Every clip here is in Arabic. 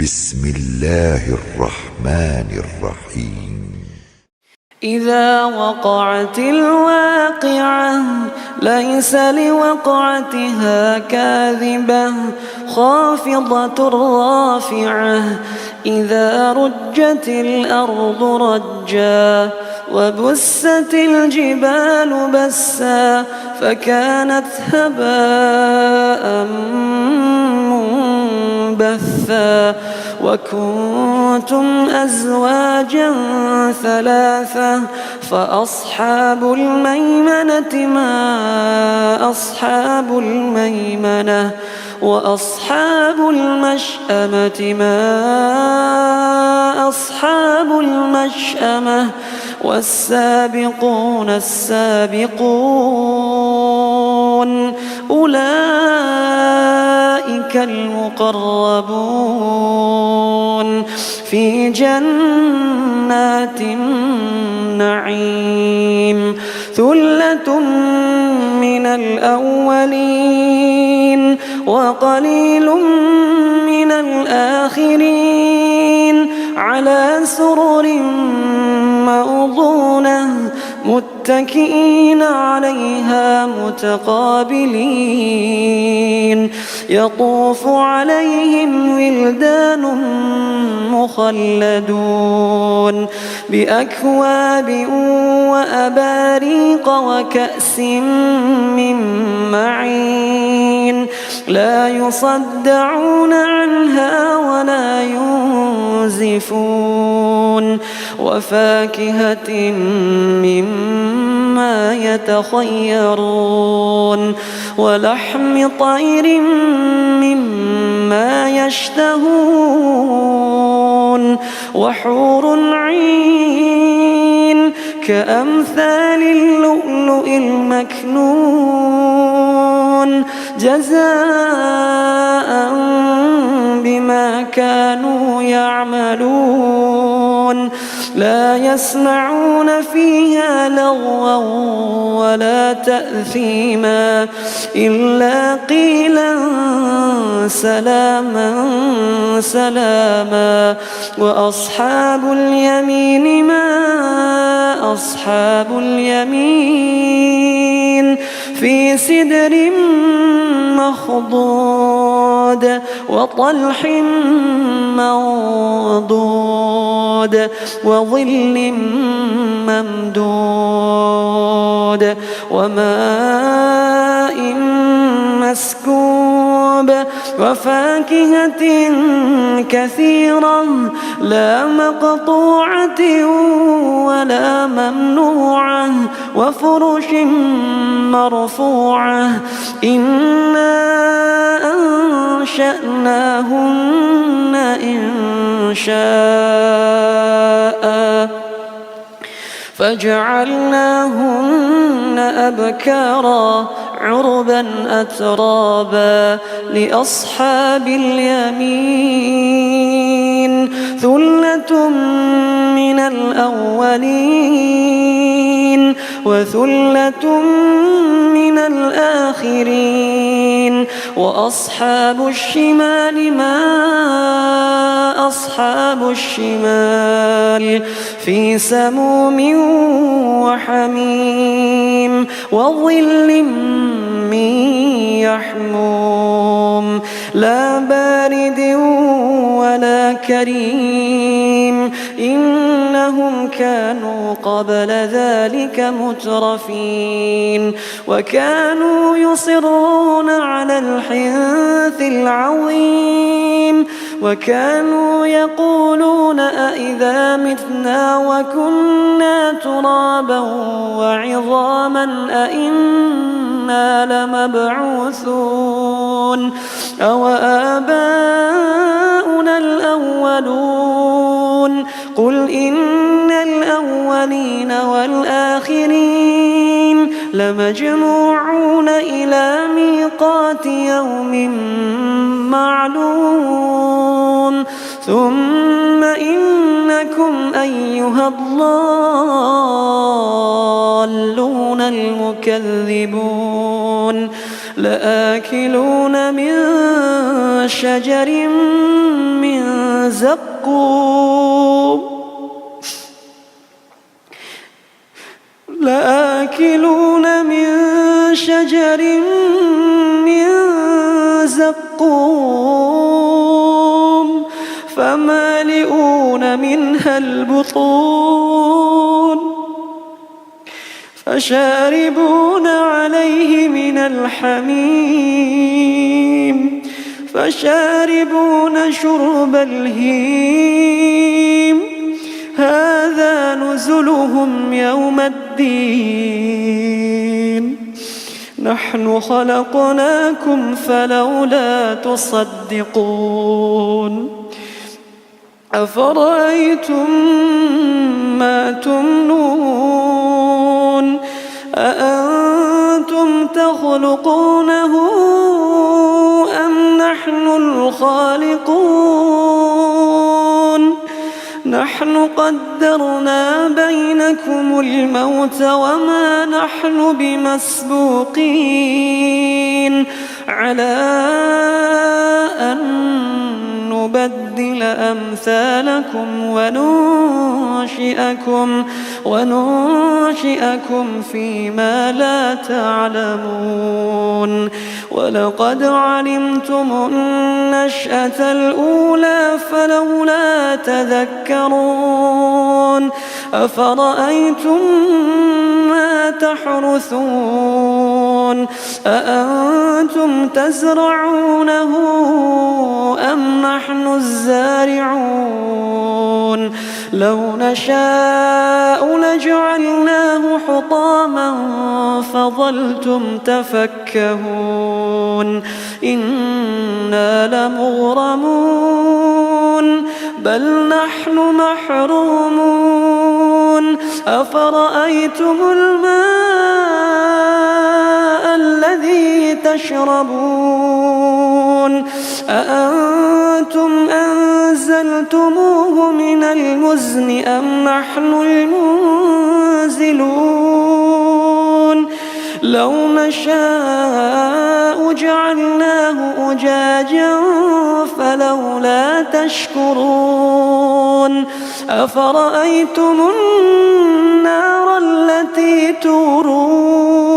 بسم الله الرحمن الرحيم إذا وقعت الواقعة ليس لوقعتها كاذبة خافضة رافعة إذا رجت الأرض رجا وبست الجبال بسا فكانت هباء منبثا وكنتم أزواجا ثلاثة فأصحاب الميمنة ما أصحاب الميمنة وأصحاب المشأمة ما أصحاب المشأمة والسابقون السابقون أولئك المقربون في جنات النعيم ثلة من الأولين وقليل من الآخرين على سرر موضونة متكئين عليها متقابلين يطوف عليهم ولدان مخلدون بأكواب وأباريق وكأس من معين لا يصدعون عنها ولا ينزفون وفاكهة مما يتخيرون ولحم طير مما يشتهون وحور عين كأمثال اللؤلؤ المكنون جزاء بما كانوا يعملون لا يسمعون فيها لغوا ولا تأثيما إلا قيلا سلاما سلاما وأصحاب اليمين ما أصحاب اليمين في سدر مخضود وطلح منضود وظل ممدود وماء مسكوب وفاكهة كثيرة لا مقطوعة ولا ممنوعة وفرش مرفوعة إنا أنشأناهن إنشاء فجعلناهن أبكارا عربا أترابا لأصحاب اليمين ثلة من الأولين وثلة من الآخرين وأصحاب الشمال ما أصحاب الشمال في سموم وحميم وظل من يحموم لا بارد ولا كريم إنهم كانوا قبل ذلك مترفين وكانوا يصرون على الحنث العظيم وكانوا يقولون أإذا متنا وكنا ترابا وعظاما أإنا لمبعوثون أو آباؤنا الأولون قل إن الأولين والآخرين لمجموعون إلى ميقات يوم معلوم ثم إنكم أيها الضالون المكذبون لآكلون من شجر من زقوم لآكلون من شجر من زقوم فمالئون منها البطون فشاربون عليه من الحميم فشاربون شرب الهيم هذا نزلهم يوم الدين نحن خلقناكم فلولا تصدقون أفرأيتم ما تمنون أأنتم تخلقونه أم نحن الخالقون نحن قدرنا بينكم الموت وما نحن بمسبوقين على أن نبدل أمثالكم وننشئكم فيما لا تعلمون ولقد علمتم النشأة الأولى فلولا تذكرون أفرأيتم ما تحرثون أأنتم تزرعونه أم نحن الزارعون لو نشاء لجعلناه حطاما فظلتم تفكهون إنا لمغرمون بل نحن محرومون أفرأيتم الماء الذي تشربون أأنتم أنزلتموه من المزن أم نحن المنزلون لو نشاء جعلناه أجاجا فلولا تشكرون أفرأيتم النار التي تورون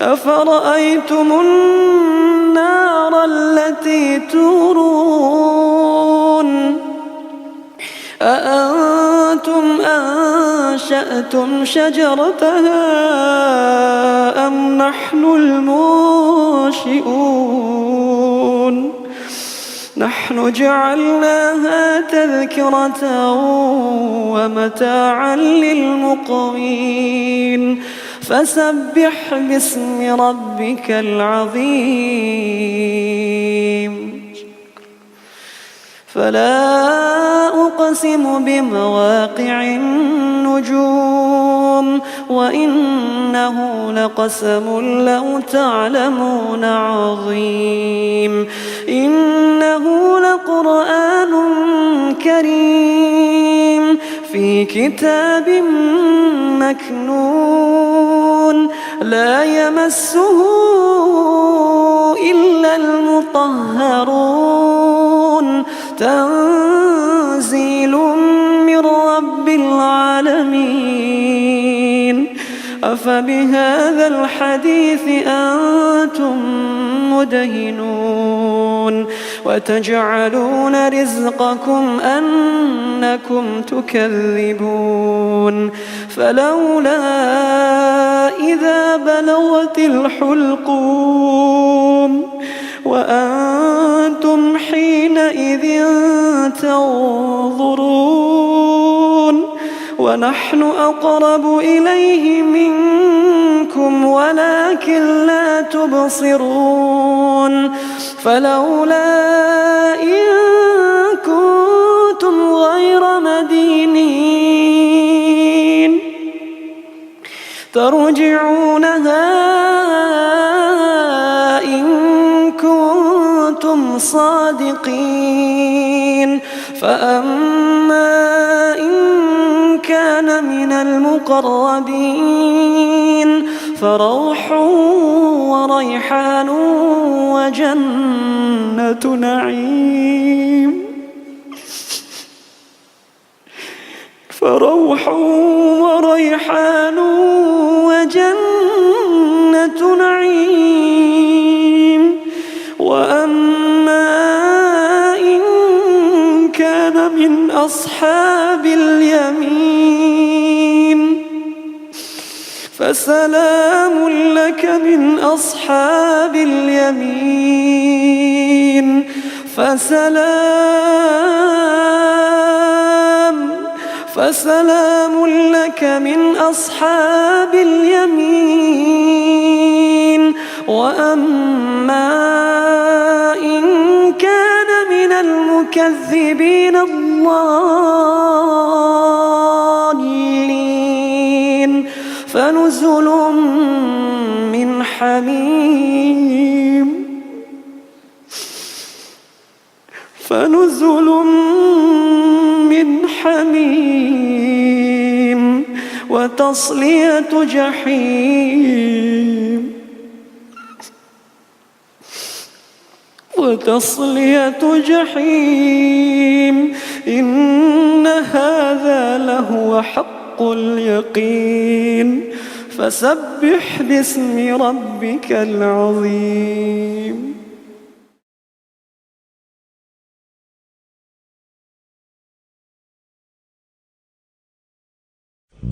أفرأيتم النار التي تورون أأنتم أنشأتم شجرتها أم نحن المنشئون نحن جعلناها تذكرة ومتاعا للمقوين فسبح باسم ربك العظيم فلا أقسم بمواقع النجوم وإنه لقسم لو تعلمون عظيم إنه لقرآن كريم في كتاب مكنون لا يمسه إلا المطهرون تنزيل من رب العالمين أفبهذا الحديث أنتم مدهنون وتجعلون رزقكم أنكم تكذبون فلولا إذا بلغت الحلقوم وأنتم حينئذ تنظرون ونحن أقرب إليه منكم ولكن لا تبصرون فلولا إن كنتم غير مدينين ترجعونها إن كنتم صادقين فأما إن كان من المقربين فروح وريحان وجنة نعيم فروح وريحان وجنة نعيم. وأما إن كان من أصحاب اليمين فسلام لك من أصحاب اليمين فسلام لك من أصحاب اليمين. وأما إن كان من المكذبين الضالين فنزل من حميم وتصلية جحيم إن هذا لهو حق اليقين فسبح باسم ربك العظيم.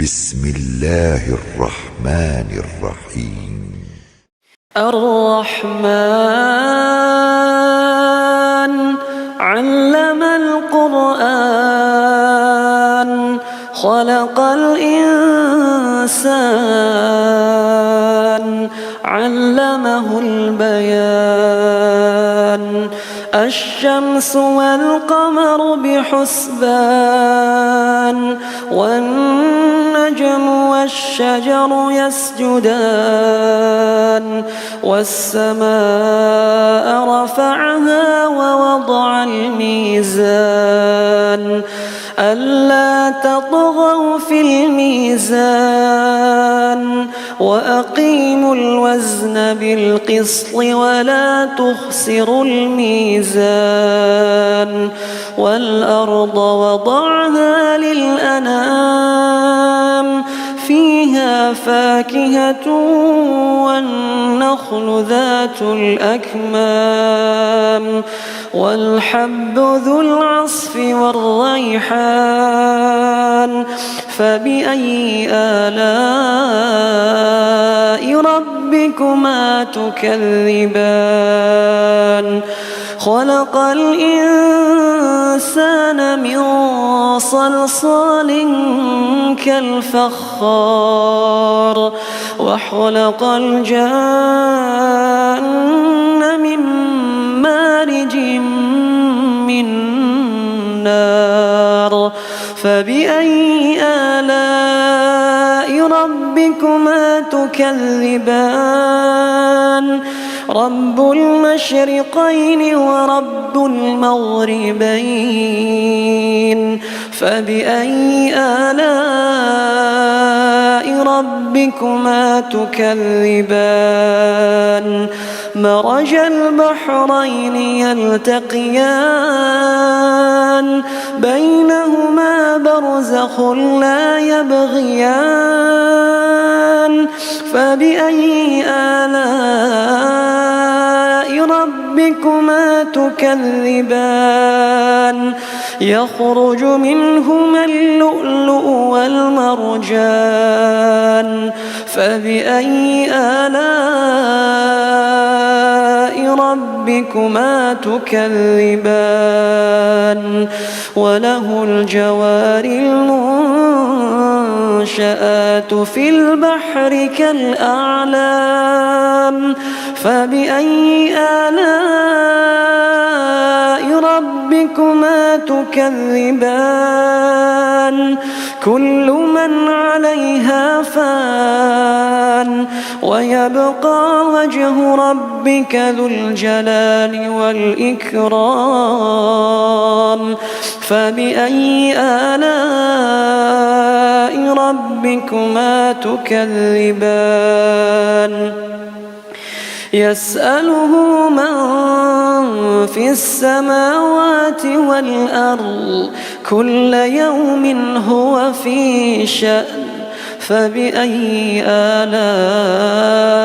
بسم الله الرحمن الرحيم. الرحمن علم القرآن خلق الإنسان علمه البيان. الشمس والقمر بحسبان والنجم والشجر يسجدان. والسماء رفعها ووضع الميزان ألا تطغوا في الميزان وأقيموا الوزن بالقسط ولا تخسروا الميزان. والأرض وضعها للأنام فيها فاكهة والنخل ذات الأكمام والحب ذو العصف والريحان. فبأي آلاء ربكما تكذبان؟ خلق الإنسان من صلصال كالفخار وخلق الجان من مارج من نار. فبأي آلاء ربكما تكذبان؟ رب المشرقين ورب المغربين. فبأي آلاء ربكما تكذبان؟ مرج البحرين يلتقيان بينهما برزخ لا يبغيان. فبأي آلاء ربكما تكذبان؟ يخرج منهما اللؤلؤ والمرجان. فبأي آلاء ربكما تكذبان؟ وله الجوار المنشآت في البحر كالأعلام. فبأي آلاء ربكما تكذبان؟ كل من عليها فان ويبقى وجه ربك ذو الجلال والإكرام فبأي آلاء ربكما تكذبان يسأله من في السماوات والأرض كل يوم هو في شأن فبأي آلاء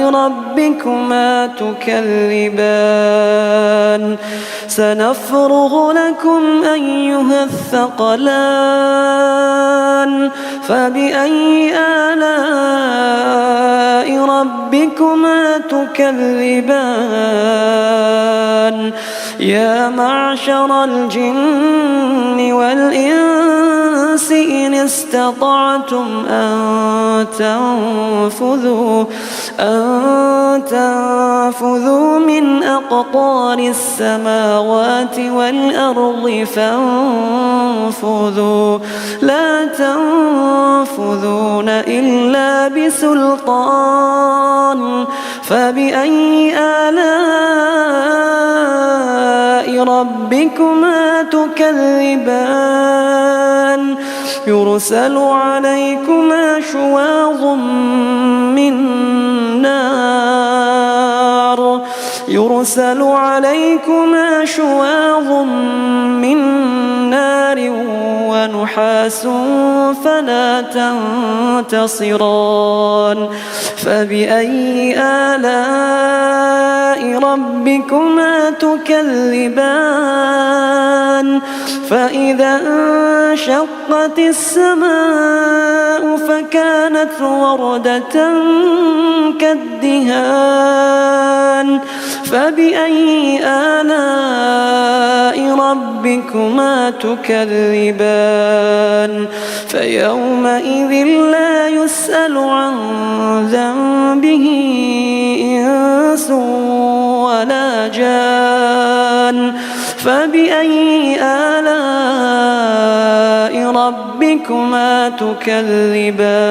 ربكما تكذبان سنفرغ لكم أيها الثقلان فبأي آلاء ربكما تكذبان يا معشر الجن والإنس إن استطعتم أن تنفذوا من أقطار السماوات والأرض فانفذوا لا تنفذون إلا بسلطان فبأي آلاء ربكما تكذبان يرسل عليكما شواظ من نار ونحاس فلا تنتصران فبأي آلاء ربكما تكذبان فإذا انشقت السماء فكانت وردة كالدهان فبأي آلاء ربكما تكذبان فيومئذ لا يسأل عن ذنبه إنس ولا جان فبأي آلاء ربكما تكذبان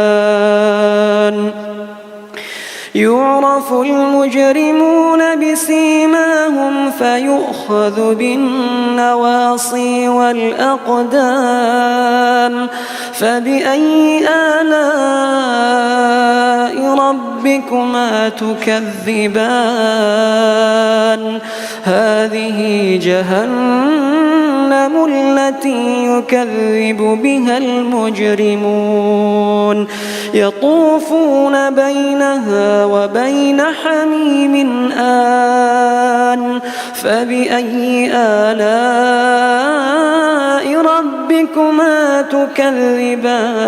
يعرف المجرمون بسيماهم فيؤخذ بالنواصي والأقدام فبأي آلاء ربكما تكذبان هذه جهنم التي يكذب بها المجرمون يطوفون بينها وبين حميم آن فبأي آلاء ربكما تكذبان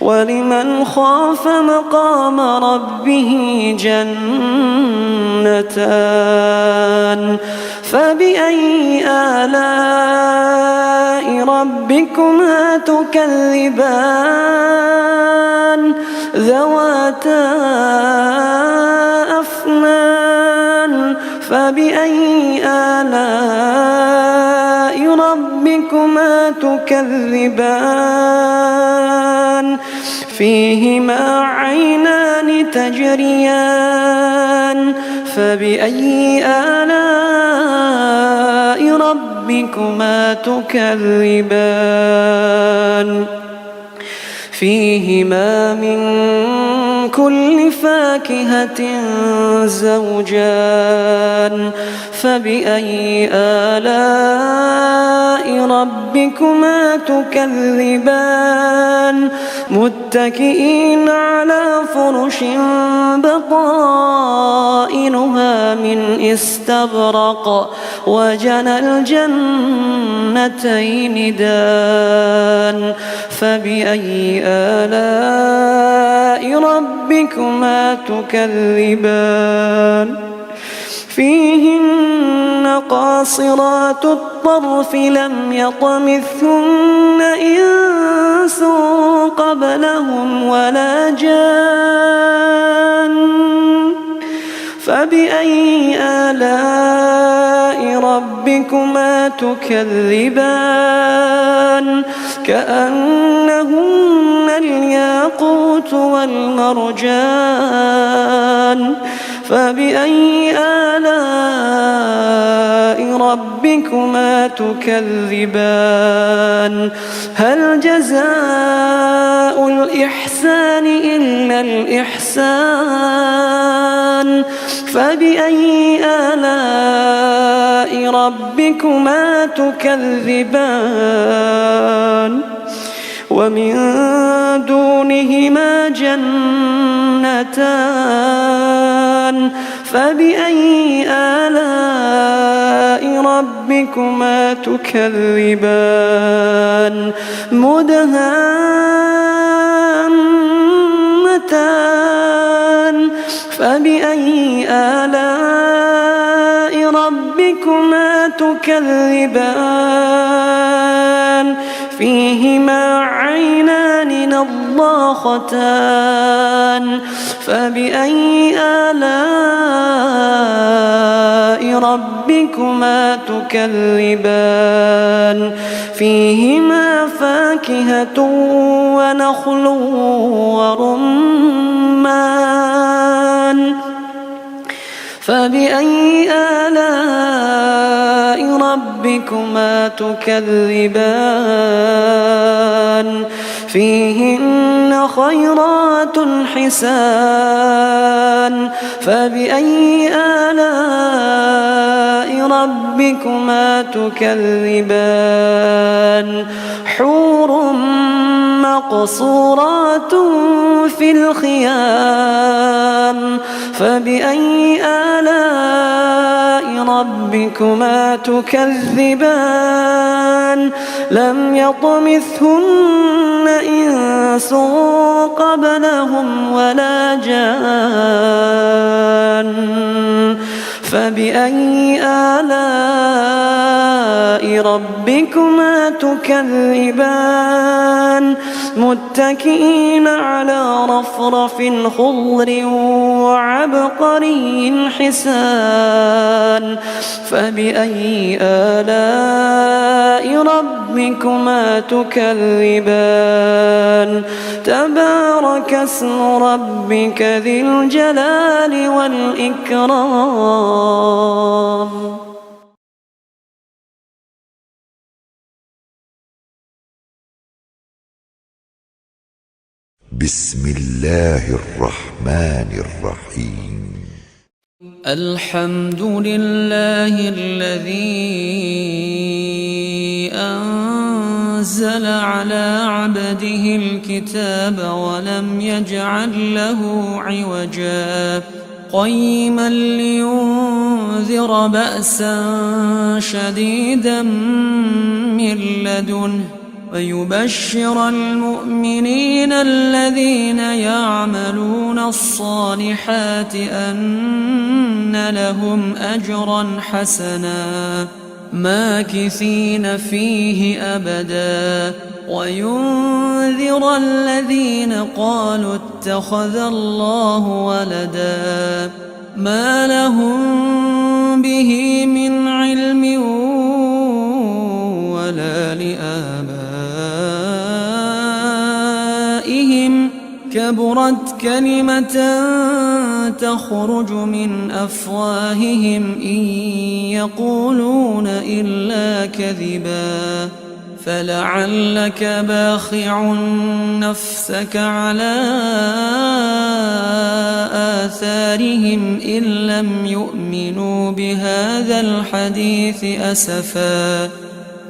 ولمن خاف مقام ربه جنتان فبأي آلاء ربكما تكذبان ذواتا أفنان فبأي آلاء ربكما تكذبان فيهما عينان تجريان فبأي آلاء ربكما تكذبان فيهما من كل فاكهة زوجان فبأي آلاء ربكما تكذبان متكئين على فرش بطائنها من استبرق وجنى الجنتين دان فبأي آلاء ربكما تكذبان فيهن قاصرات الطرف لم يطمثهن إنس قبلهم ولا جان فبأي آلاء ربكما تكذبان كأنهن الياقوت والمرجان فبأي آلاء ربكما تكذبان هل جزاء الإحسان إلا الإحسان فبأي آلاء ربكما تكذبان ومن دونهما جنتان فبأي آلاء ربكما تكذبان مدهامتان فبأي آلاء ربكما تكذبان فيهما عينان نضاختان فبأي آلاء ربكما تكذبان فيهما فاكهة ونخل ورمان فبأي آلاء ربكما تكذبان فيهن خيرات حسان فبأي آلاء ربكما تكذبان حور مقصورات في الخيام فبأي آلاء ربكما تكذبان لم يطمثهن إنس قبلهم ولا جان فبأي آلاء ربكما تكذبان متكئين على رفرف خضر وعبقري حسان فبأي آلاء ربكما تكذبان تبارك اسم ربك ذي الجلال والإكرام بسم الله الرحمن الرحيم الحمد لله الذي أنزل على عبده الكتاب ولم يجعل له عوجا قيما لينذر بأسا شديدا من لدنه ويبشر المؤمنين الذين يعملون الصالحات أن لهم أجرا حسنا ماكثين فيه أبدا وينذر الذين قالوا اتخذ الله ولدا ما لهم به من علم ولا لآبائهم كبرت كلمة تخرج من أفواههم إن يقولون إلا كذبا فلعلك باخع نفسك على آثارهم إن لم يؤمنوا بهذا الحديث أسفا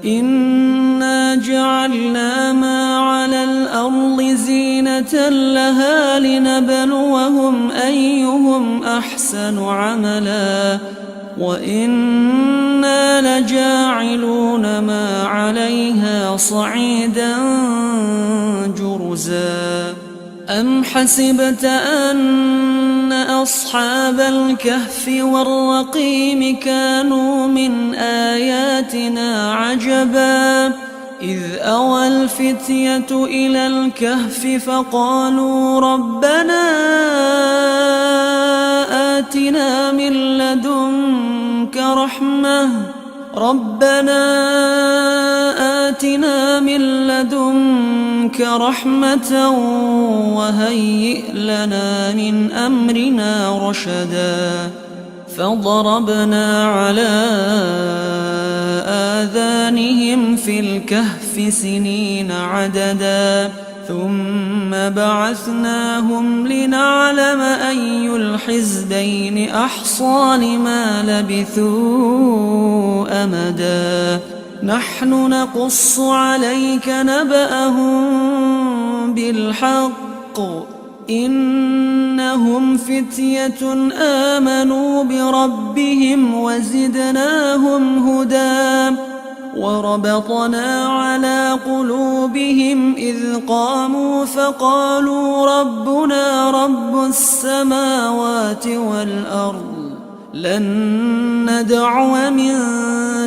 إنا جعلنا ما على الأرض زينة لها لنبلوهم أيهم أحسن عملا وإنا لجاعلون ما عليها صعيدا جرزا أم حسبت أن أصحاب الكهف والرقيم كانوا من آياتنا عجبا إذ أوى الفتية إلى الكهف فقالوا ربنا آتنا من لدنك رحمة ربنا آتنا من لدنك رحمة وهيئ لنا من أمرنا رشدا فضربنا على آذانهم في الكهف سنين عددا ثم بعثناهم لنعلم أي الحزبين أحصى لما لبثوا أمدا نحن نقص عليك نبأهم بالحق إنهم فتية آمنوا بربهم وزدناهم هدى وربطنا على قلوبهم إذ قاموا فقالوا ربنا رب السماوات والأرض لن ندعو من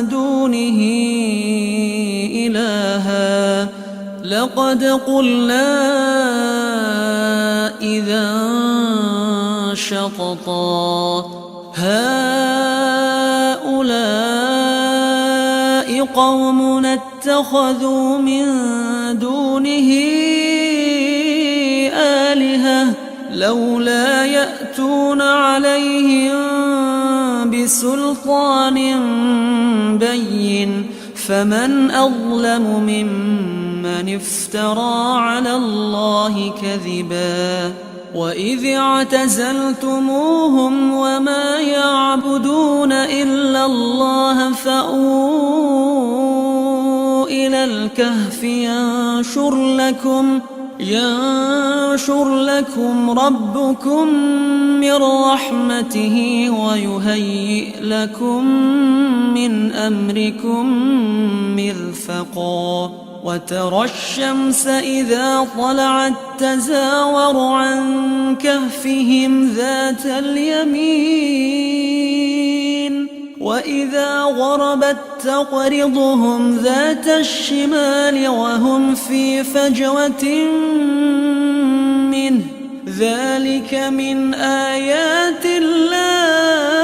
دونه إلها لقد قلنا إذا شططا هؤلاء قوم اتخذوا من دونه آلهة لولا يأتون عليهم بسلطان بين فمن أظلم ممن افترى على الله كذبا وإذ اعتزلتموهم وما يعبدون إلا الله فأووا إلى الكهف ينشر لكم ربكم من رحمته ويهيئ لكم من أمركم مرفقا وترى الشمس إذا طلعت تزاور عن كهفهم ذات اليمين وإذا غربت تقرضهم ذات الشمال وهم في فجوة منه ذلك من آيات الله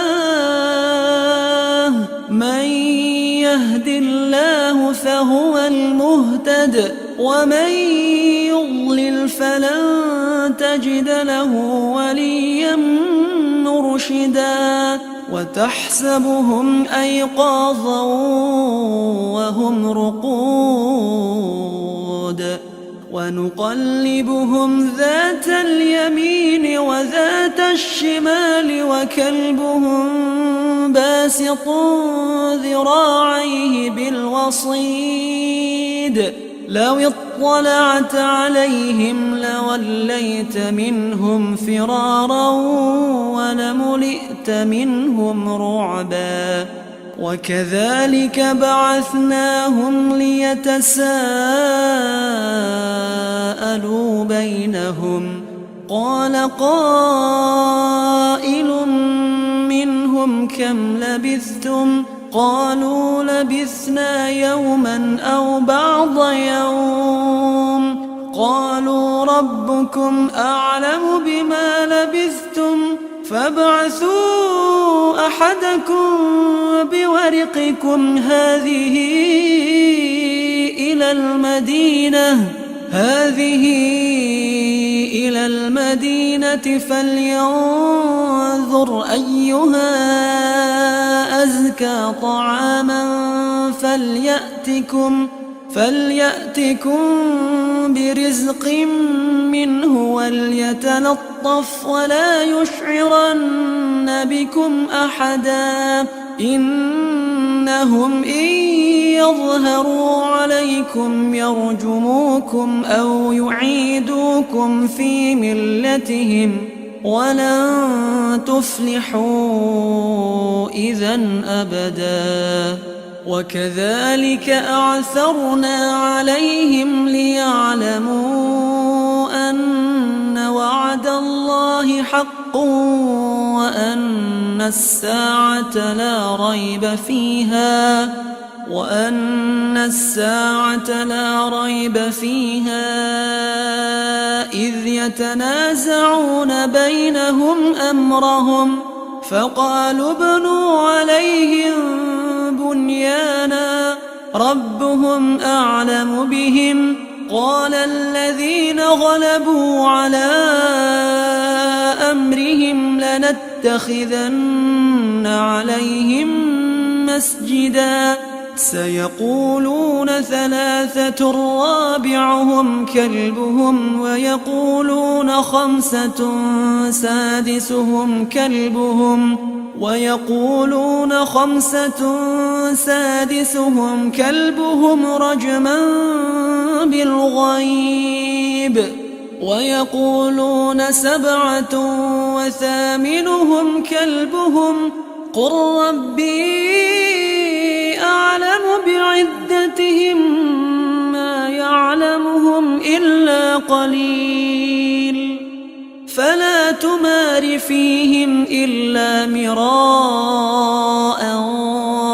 من يهد الله فهو المهتد ومن يضلل فلن تجد له وليا مرشدا وتحسبهم أيقاظا وهم رقود ونقلبهم ذات اليمين وذات الشمال وكلبهم باسط ذراعيه بالوصيد لو اطلعت عليهم لوليت منهم فرارا ولملئت منهم رعبا وكذلك بعثناهم ليتساءلوا بينهم قال قائل منهم كم لبثتم قالوا لبثنا يوما أو بعض يوم قالوا ربكم أعلم بما لبثتم فابعثوا أحدكم بورقكم هذه إلى المدينة فلينظر أيها أزكى طعاما فليأتكم برزق منه وليتلطف ولا يشعرن بكم أحدا إنهم إن يظهروا عليكم يرجموكم أو يعيدوكم في ملتهم ولن تفلحوا إذا أبدا وكذلك أعثرنا عليهم ليعلموا أن وعد الله حق وأن الساعة لا ريب فيها إذ يتنازعون بينهم أمرهم فقالوا ابنوا عليهم بنيانا بنيانا ربهم أعلم بهم قال الذين غلبوا على أمرهم لنتخذن عليهم مسجدا سيقولون ثلاثة رابعهم كلبهم ويقولون خمسة سادسهم كلبهم رجما بالغيب ويقولون 7 وثامنهم كلبهم قل ربي أعلم بعدتهم ما يعلمهم إلا قليل فلا تمار فيهم إلا مراء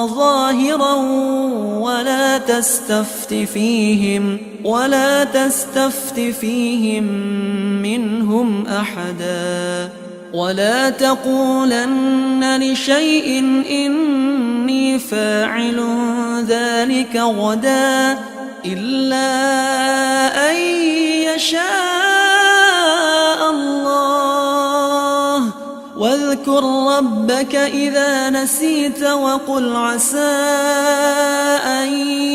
ظاهرا ولا تستفت فيهم منهم أحدا ولا تقولن لشيء إني فاعل ذلك غدا إلا أن يشاء الله واذكر ربك إذا نسيت وقل عسى أن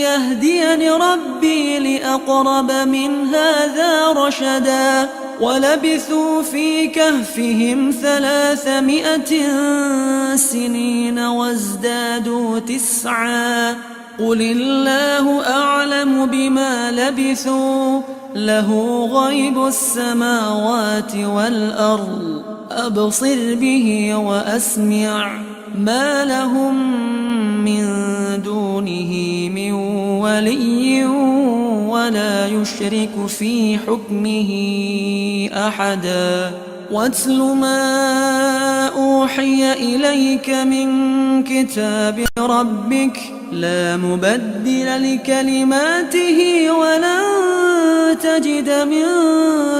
يهديني ربي لأقرب من هذا رشدا ولبثوا في كهفهم 300 سنين وازدادوا 9 قل الله أعلم بما لبثوا له غيب السماوات والأرض أبصر به وأسمع ما لهم من دونه من ولي ولا يشرك في حكمه أحدا واتل ما أوحي إليك من كتاب ربك لا مبدل لكلماته ولن تجد من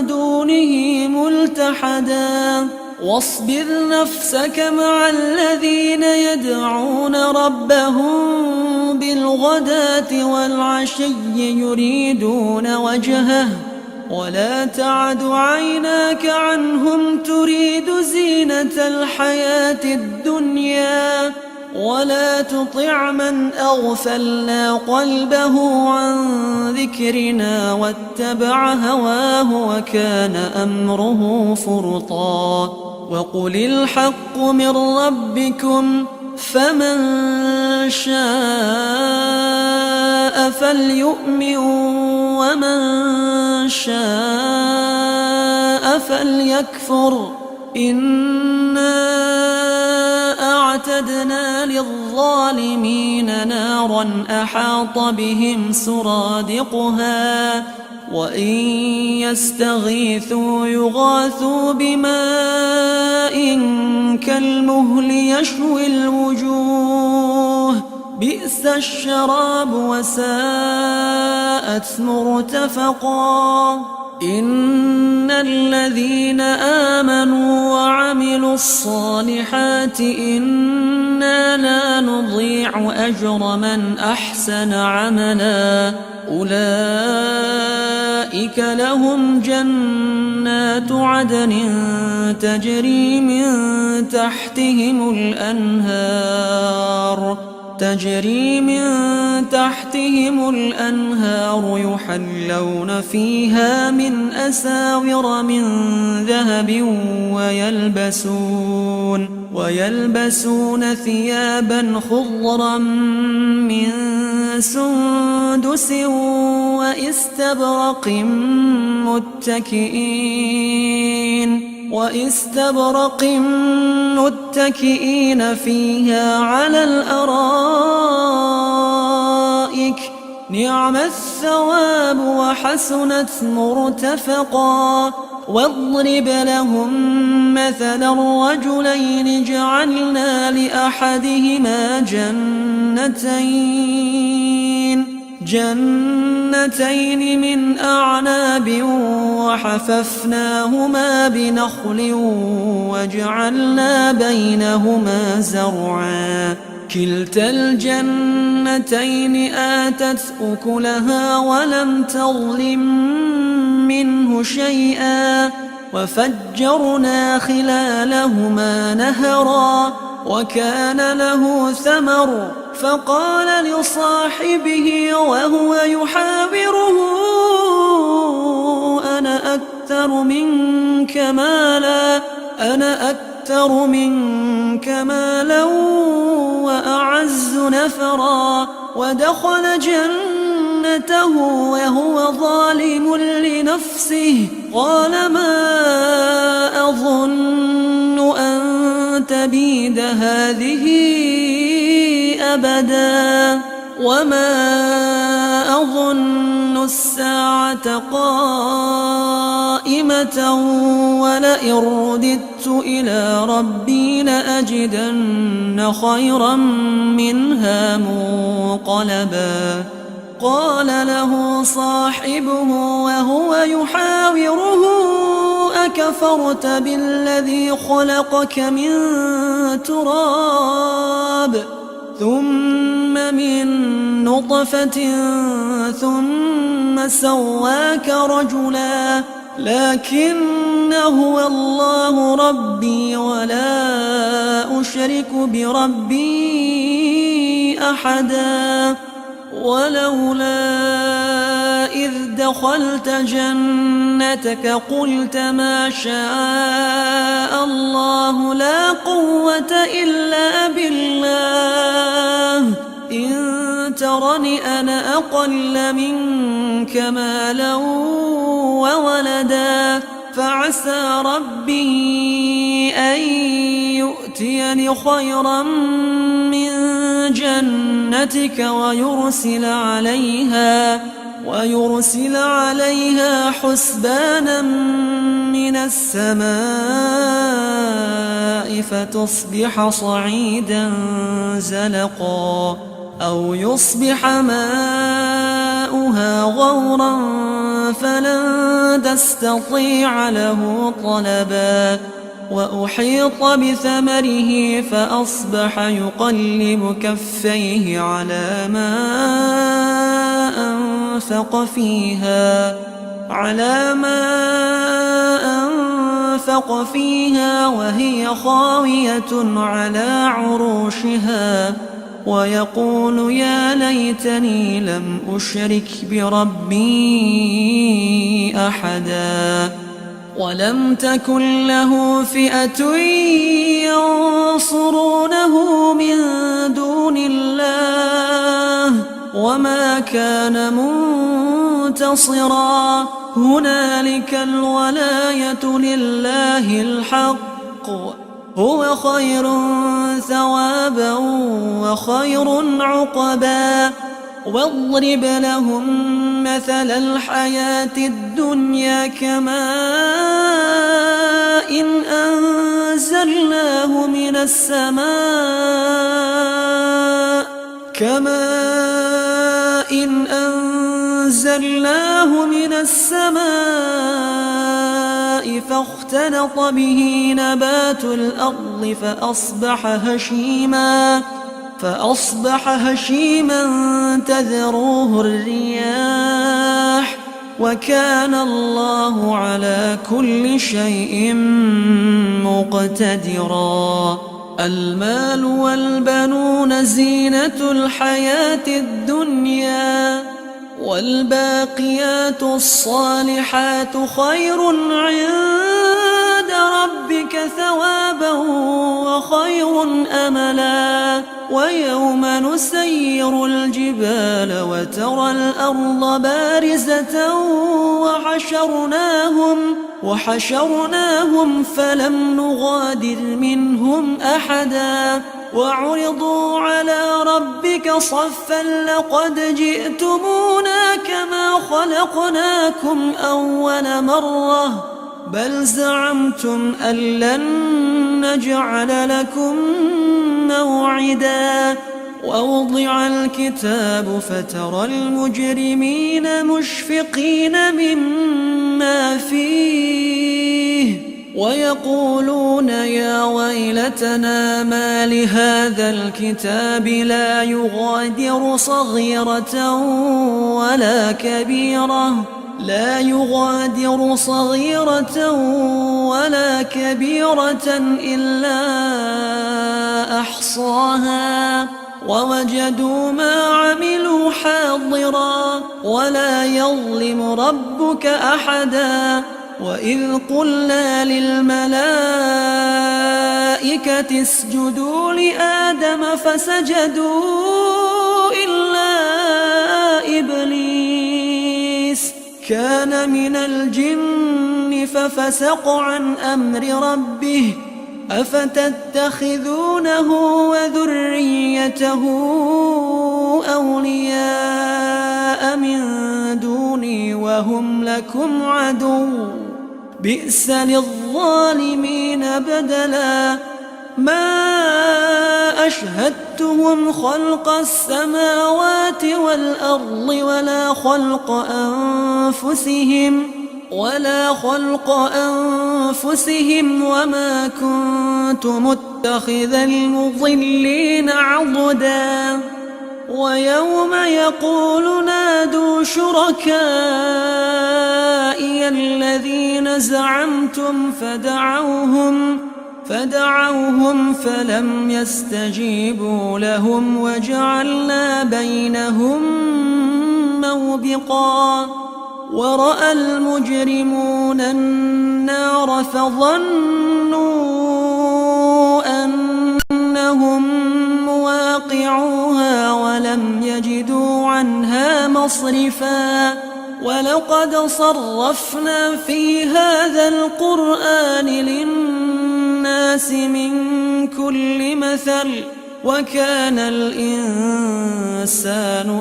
دونه ملتحدا واصبر نفسك مع الذين يدعون ربهم بالغداة والعشي يريدون وجهه ولا تعد عيناك عنهم تريد زينة الحياة الدنيا ولا تطع من أغفلنا قلبه عن ذكرنا واتبع هواه وكان أمره فرطا وقل الحق من ربكم فمن شاء فليؤمن ومن شاء فليكفر إنا أعتدنا للظالمين نارا أحاط بهم سرادقها وإن يستغيثوا يغاثوا بماء كالمهل يشوي الوجوه بئس الشراب وساءت مرتفقا إن الذين آمنوا وعملوا الصالحات إنا لا نضيع أجر من أحسن عملا أولئك لهم جنات عدن تجري من تحتهم الأنهار يحلون فيها من أساور من ذهب ويلبسون ثيابا خضرا من سندس وإستبرق متكئين فيها على الأرائك نعم الثواب وحسنت مرتفقا واضرب لهم مثلا الرجلين جعلنا لأحدهما جنتين من أعناب وحففناهما بنخل وجعلنا بينهما زرعا كلتا الجنتين آتت أكلها ولم تظلم منه شيئا وفجرنا خلالهما نهرا وكان له ثمر فقال لصاحبه وهو يحاوره أنا أكثر منك مالا وأعز نفرا ودخل جنته وهو ظالم لنفسه قال ما أظن أن تبيد هذه أبدا وما أظن الساعة قائمة ولئن رددت إلى ربي لأجدن خيرا منها منقلبا قال له صاحبه وهو يحاوره أكفرت بالذي خلقك من تراب ثم من نطفة ثم سواك رجلا لكن هو الله ربي ولا أشرك بربي أحدا ولولا إذ دخلت جنتك قلت ما شاء الله لا قوة إلا بالله إن ترني أنا أقل منك مالا وولدا فعسى ربي أن يؤتيني خيرا من جنتك ويرسل عليها حسبانا من السماء فتصبح صعيدا زلقا أو يصبح ماؤها غورا فلن تستطيع له طلبا وأحيط بثمره فأصبح يقلب كفيه على ما أنفق فيها وهي خاوية على عروشها ويقول يا ليتني لم أشرك بربي أحدا ولم تكن له فئة ينصرونه من دون الله وما كان منتصرا هنالك الولاية لله الحق هو خير ثوابا وخير عقبا واضرب لهم مثل الحياة الدنيا كماء أنزلناه من السماء فاختلط به نبات الأرض فأصبح هشيما تذروه الرياح وكان الله على كل شيء مقتدرا المال والبنون زينة الحياة الدنيا والباقيات الصالحات خير عند ربك ثوابا وخير أملا ويوم نسير الجبال وترى الأرض بارزة وحشرناهم فلم نغادر منهم أحدا وعرضوا على ربك صفا لقد جئتمونا كما خلقناكم أول مرة بل زعمتم أن لن نجعل لكم موعدا ووضع الكتاب فترى المجرمين مشفقين مما فيه ويقولون يا ويلتنا ما لهذا الكتاب لا يغادر صغيرة ولا كبيرة إلا أحصاها ووجدوا ما عملوا حاضرا ولا يظلم ربك أحدا. وإذ قلنا للملائكة اسجدوا لآدم فسجدوا إلا إبليس كان من الجن ففسق عن أمر ربه أفتتخذونه وذريته أولياء من دوني وهم لكم عدو بئس للظالمين بدلا. ما أشهدتهم خلق السماوات والأرض ولا خلق أنفسهم وما كنت متخذ المضلين عضدا. ويوم يقول نادوا شركائي الذين زعمتم فدعوهم فلم يستجيبوا لهم وجعلنا بينهم موبقا. ورأى المجرمون النار فظنوا أنهم مواقعوها ولم يجدوا عنها مصرفا. ولقد صرفنا في هذا القرآن للناس من كل مثل وكان الإنسان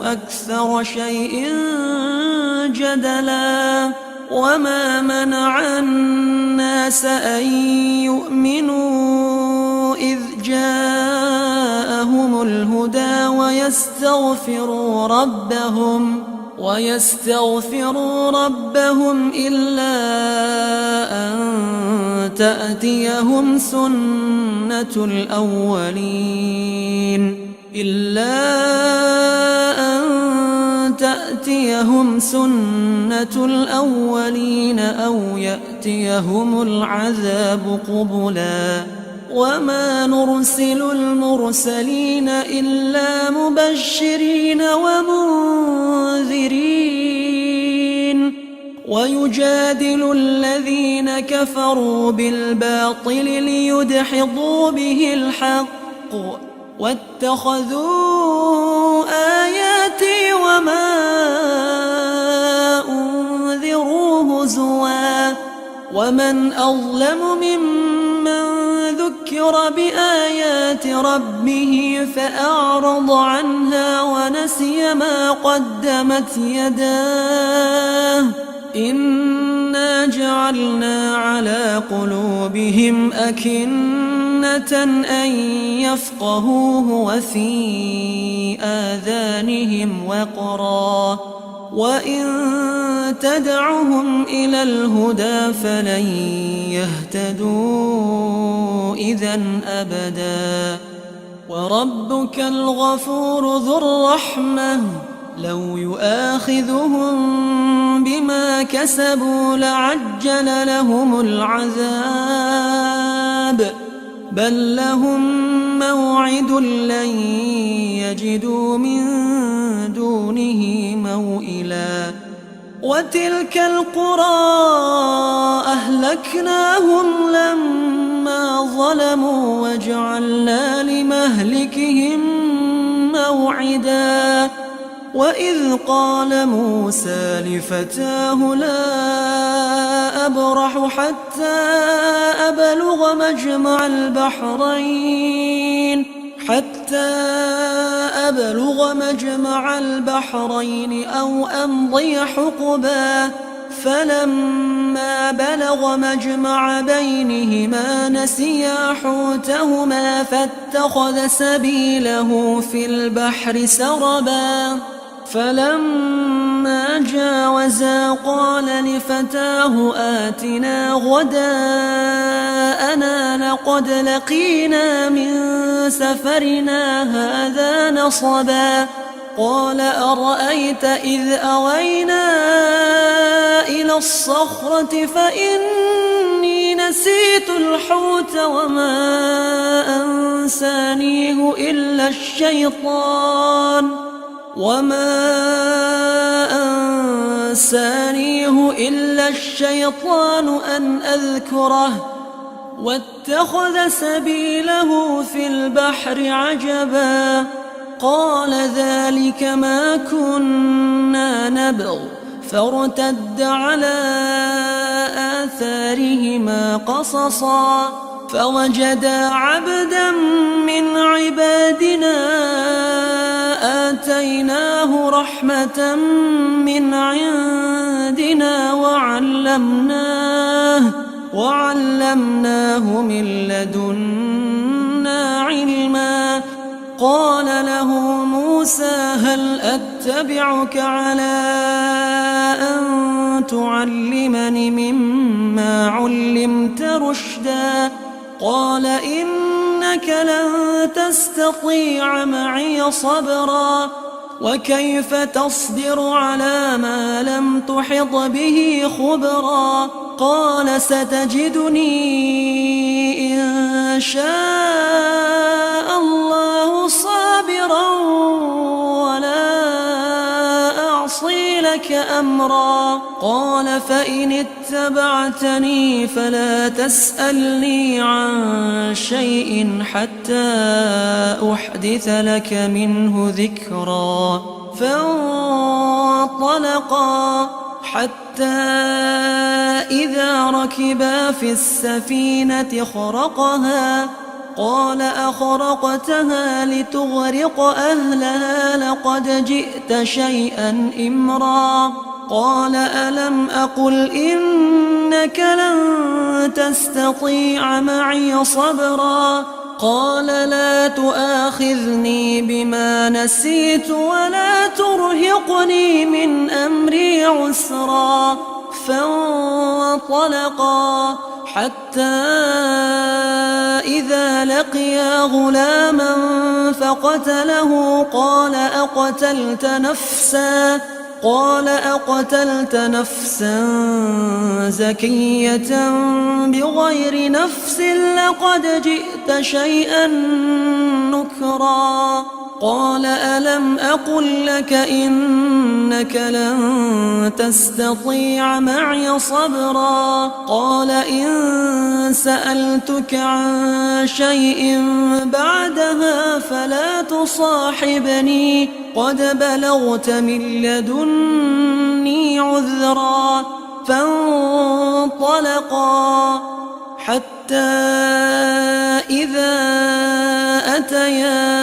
أكثر شيء جدلا. وما منع الناس أن يؤمنوا إذ جاءهم الهدى ويستغفروا ربهم إلا أن تأتيهم سنة الأولين أو يأتيهم العذاب قبلا. وما نرسل المرسلين إلا مبشرين ومنذرين. ويجادل الذين كفروا بالباطل ليدحضوا به الحق واتخذوا آياتي وما أنذروا هزوا. ومن أظلم ممن ذكر بآيات ربه فأعرض عنها ونسي ما قدمت يداه إنا جعلنا على قلوبهم أكنة أن يفقهوه وفي آذانهم وقرا وإن تدعهم إلى الهدى فلن يهتدوا إذا أبدا. وربك الغفور ذو الرحمة لو يؤاخذهم بما كسبوا لعجل لهم العذاب بل لهم موعد لن يجدوا من دونه موئلا. وتلك القرى أهلكناهم لما ظلموا وجعلنا لمهلكهم موعدا. وإذ قال موسى لفتاه لا أبرح حتى أبلغ مجمع البحرين أو أمضي حقبا. فلما بلغ مجمع بينهما نسيا حوتهما فاتخذ سبيله في البحر سربا. فلما جاوزا قال لفتاه آتنا غداءنا لقد لقينا من سفرنا هذا نصبا قال أرأيت إذ أوينا إلى الصخرة فإني نسيت الحوت وما أنسانيه إلا الشيطان أن أذكره واتخذ سبيله في البحر عجبا قال ذلك ما كنا نبغ فارتد على آثارهما قصصا فوجدا عبدا من عبادنا آتيناه رحمة من عندنا وعلمناه من لدنا علما قال له موسى هل أتبعك على أن تعلمني مما علمت رشدا قال إنك لن تستطيع معي صبرا وكيف تصبر على ما لم تحط به خبرا قال ستجدني إن شاء الله صابرا ولا أعصي لك أمرا قال فإن اتبعتني فلا تسألني عن شيء حتى أحدث لك منه ذكرا فانطلقا حتى إذا ركبا في السفينة خرقها قال أخرقتها لتغرق أهلها لقد جئت شيئا إمرا قال ألم أقل إنك لن تستطيع معي صبرا قال لا تؤاخذني بما نسيت ولا ترهقني من أمري عسرا فانطلقا حتى إذا لقيا غلاما فقتله قال أقتلت نفسا زكية بغير نفس لقد جئت شيئا نكرا قال ألم أقل لك إنك لن تستطيع معي صبرا قال إن سألتك عن شيء بعدها فلا تصاحبني قد بلغت من لدني عذرا فانطلقا حتى إذا أتيا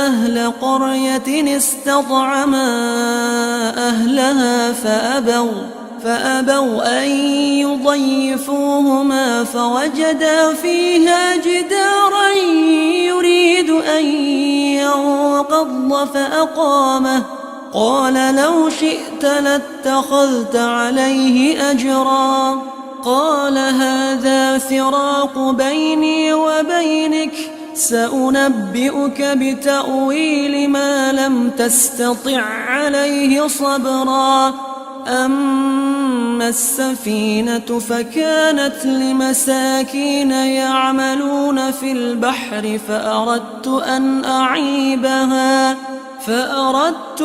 أهل قرية استطعما أهلها فأبوا أن يضيفوهما فوجدا فيها جدارا يريد أن ينقض فأقامه قال لو شئت لاتخذت عليه أجرا قال هذا فراق بيني وبينك سأنبئك بتأويل ما لم تستطع عليه صبرا أما السفينة فكانت لمساكين يعملون في البحر فأردت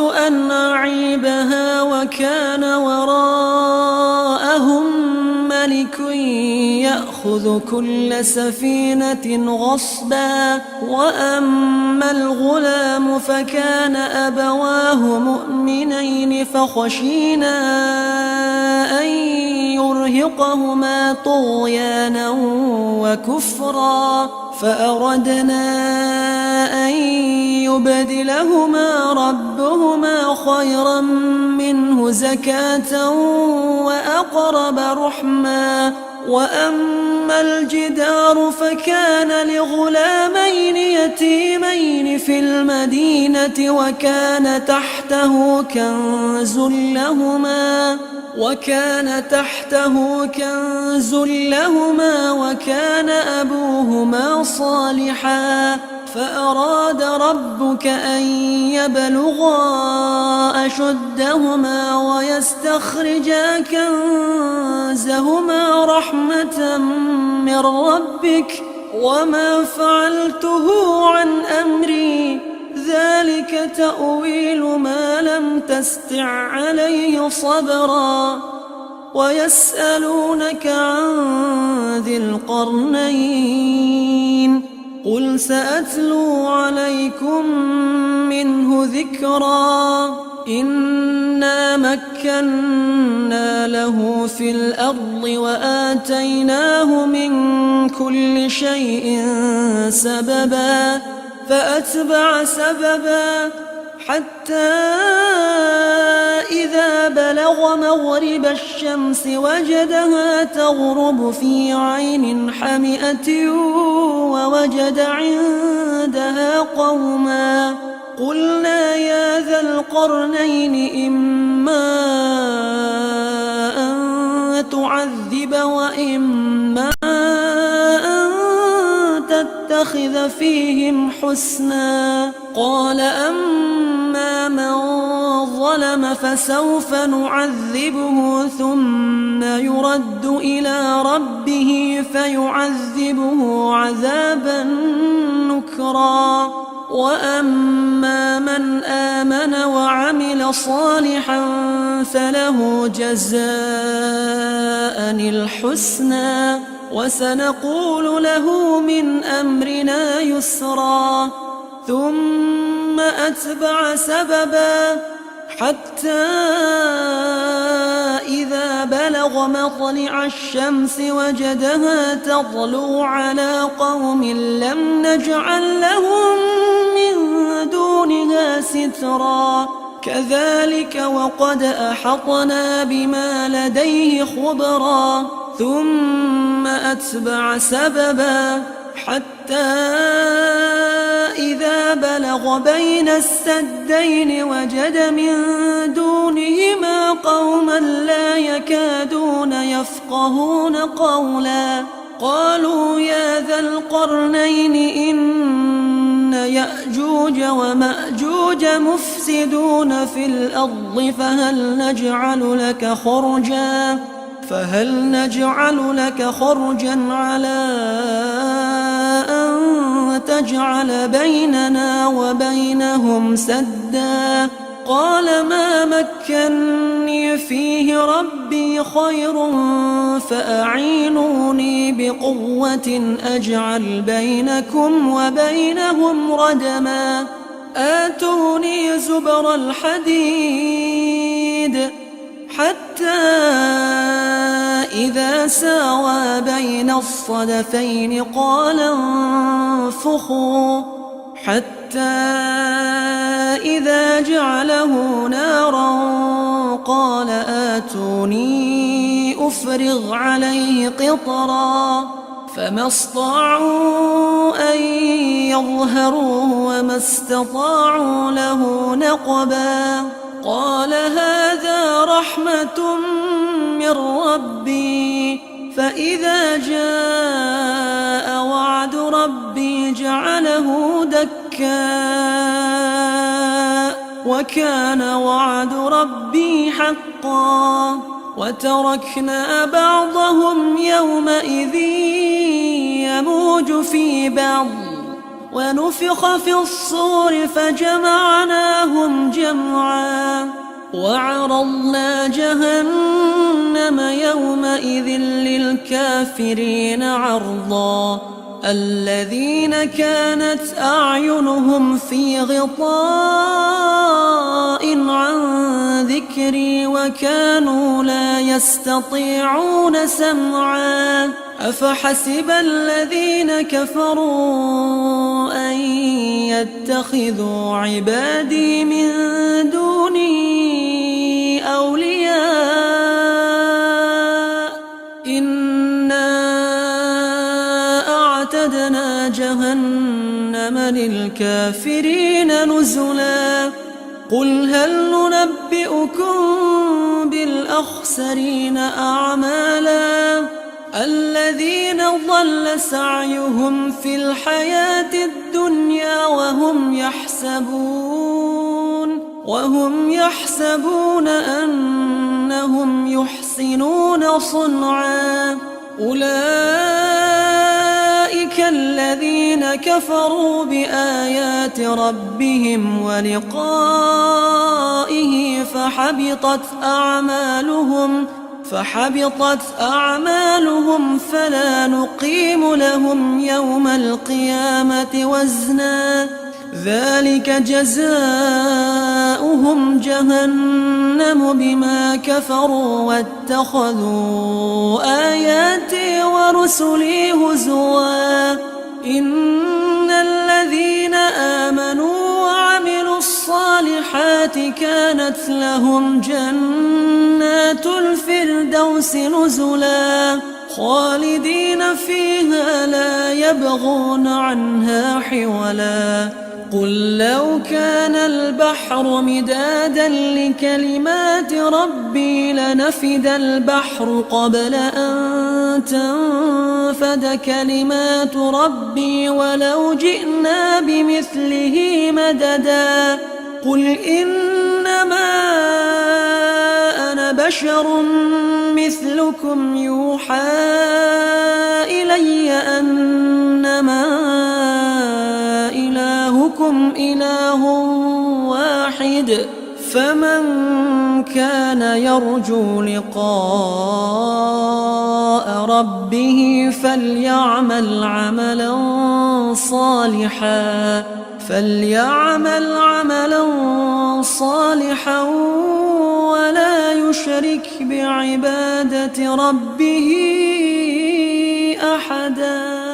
أن أعيبها وكان وراءهم ملك يأخذ كل سفينة غصبا وأما الغلام فكان أبواه مؤمنين فخشينا أن يرهقهما طغيانا وكفرا فأردنا أن يبدلهما ربهما خيرا منه زكاة وأقرب رحما وأما الجدار فكان لغلامين يتيمين في المدينة وكان تحته كنز لهما وكان أبوهما صالحا فأراد ربك أن يبلغا أشدهما ويستخرجا كنزهما رحمة من ربك وما فعلته عن أمري ذلك تأويل ما لم تستع عليه صبرا ويسألونك عن ذي القرنين قل سأتلو عليكم منه ذكرا إنا مكنا له في الأرض وآتيناه من كل شيء سببا فأتبع سببا حتى إذا بلغ مغرب الشمس وجدها تغرب في عين حمئة ووجد عندها قوما قلنا يا ذا القرنين إما أن تعذب وإما أن تتخذ فيهم حسنا قال أما من ظلم فسوف نعذبه ثم يرد إلى ربه فيعذبه عذابا نكرا وأما من آمن وعمل صالحا فله جزاء الحسنى وسنقول له من أمرنا يسرا ثم أتبع سببا حتى إذا بلغ مطلع الشمس وجدها تطلع على قوم لم نجعل لهم من دونها سترا كذلك وقد أحطنا بما لديه خبرا ثم أتبع سببا حتى إذا بلغ بين السدين وجد من دونهما قوما لا يكادون يفقهون قولا قالوا يا ذا القرنين إن يأجوج ومأجوج مفسدون في الأرض فهل نجعل لك خرجا على أن تجعل بيننا وبينهم سدا قال ما مكني فيه ربي خير فأعينوني بقوة أجعل بينكم وبينهم ردما آتوني زبر الحديد حتى إذا ساوى بين الصدفين قال انفخوا حتى إذا جعله نارا قال آتوني أفرغ عليه قطرا فما استطاعوا أن يظهروه وما استطاعوا له نقبا قال هذا رحمة من ربي فإذا جاء وعد ربي جعله دكا وكان وعد ربي حقا وتركنا بعضهم يومئذ يموج في بعض ونفخ في الصور فجمعناهم جمعا وعرضنا جهنم يومئذ للكافرين عرضا الذين كانت أعينهم في غطاء عن ذكري وكانوا لا يستطيعون سمعا أفحسب الذين كفروا أن يتخذوا عبادي من دوني أولياء إنا وأعتدنا جهنم للكافرين نزلا قل هل ننبئكم بالأخسرين أعمالا الذين ضل سعيهم في الحياة الدنيا وهم يحسبون أنهم يحسنون صنعا أولئك الذين كفروا بآيات ربهم ولقائه فحبطت أعمالهم فلا نقيم لهم يوم القيامة وزنا ذلك جزاؤهم جهنم بما كفروا واتخذوا آياتي ورسلي هزوا إن الذين آمنوا وعملوا الصالحات كانت لهم جنات الفردوس نزلا خالدين فيها لا يبغون عنها حولا قل لو كان البحر مدادا لكلمات ربي لنفد البحر قبل أن تنفد كلمات ربي ولو جئنا بمثله مددا قل إنما أنا بشر مثلكم يوحى إلي أنما إلهكم إله واحد فمن كان يرجو لقاء ربه فليعمل عملا صالحا ولا يشرك بعبادة ربه أحدا.